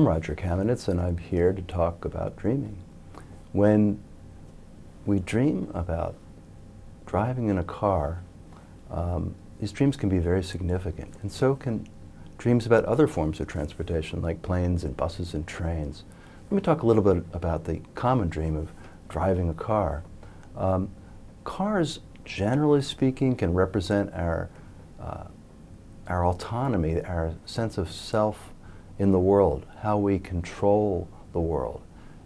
I'm Rodger Kamenetz, and I'm here to talk about dreaming. When we dream about driving in a car, these dreams can be very significant, and so can dreams about other forms of transportation, like planes and buses and trains. Let me talk a little bit about the common dream of driving a car. Cars, generally speaking, can represent our autonomy, our sense of self in the world, how we control the world,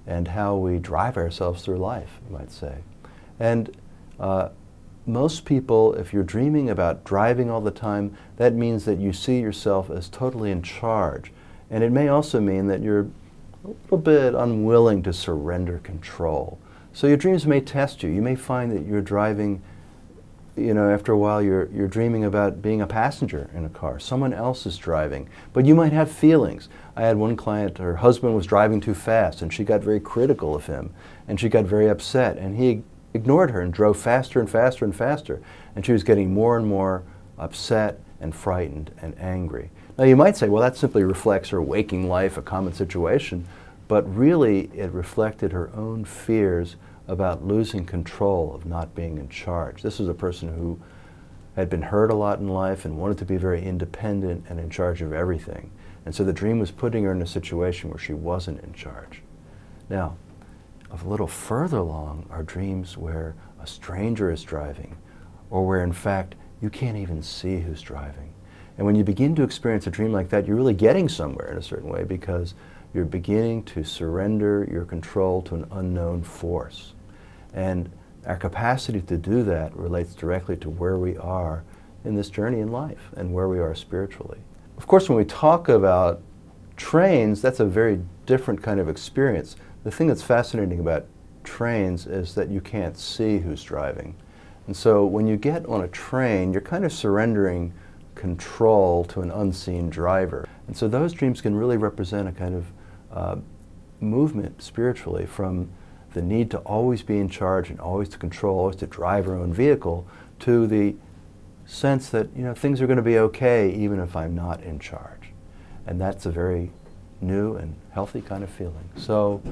and how we drive ourselves through life, you might say. And most people, if you're dreaming about driving all the time, that means that you see yourself as totally in charge. And it may also mean that you're a little bit unwilling to surrender control. So your dreams may test you. You may find that you're driving, after a while you're dreaming about being a passenger in a car. Someone else is driving, but you might have feelings. I had one client, her husband was driving too fast, and she got very critical of him, and she got very upset, and he ignored her and drove faster and faster and faster, and she was getting more and more upset and frightened and angry. Now you might say, well, that simply reflects her waking life, a common situation, but really it reflected her own fears about losing control, of not being in charge. This was a person who had been hurt a lot in life and wanted to be very independent and in charge of everything. And so the dream was putting her in a situation where she wasn't in charge. Now, a little further along are dreams where a stranger is driving, or where in fact you can't even see who's driving. And when you begin to experience a dream like that, you're really getting somewhere in a certain way, because you're beginning to surrender your control to an unknown force. And our capacity to do that relates directly to where we are in this journey in life and where we are spiritually. Of course, when we talk about trains, that's a very different kind of experience. The thing that's fascinating about trains is that you can't see who's driving. And so when you get on a train, you're kind of surrendering control to an unseen driver. And so those dreams can really represent a kind of movement spiritually from the need to always be in charge and always to control, always to drive our own vehicle, to the sense that things are going to be okay even if I'm not in charge. And that's a very new and healthy kind of feeling. So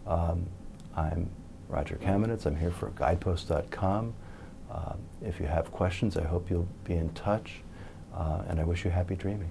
I'm Rodger Kamenetz. I'm here for Guideposts.com. If you have questions, I hope you'll be in touch, and I wish you happy dreaming.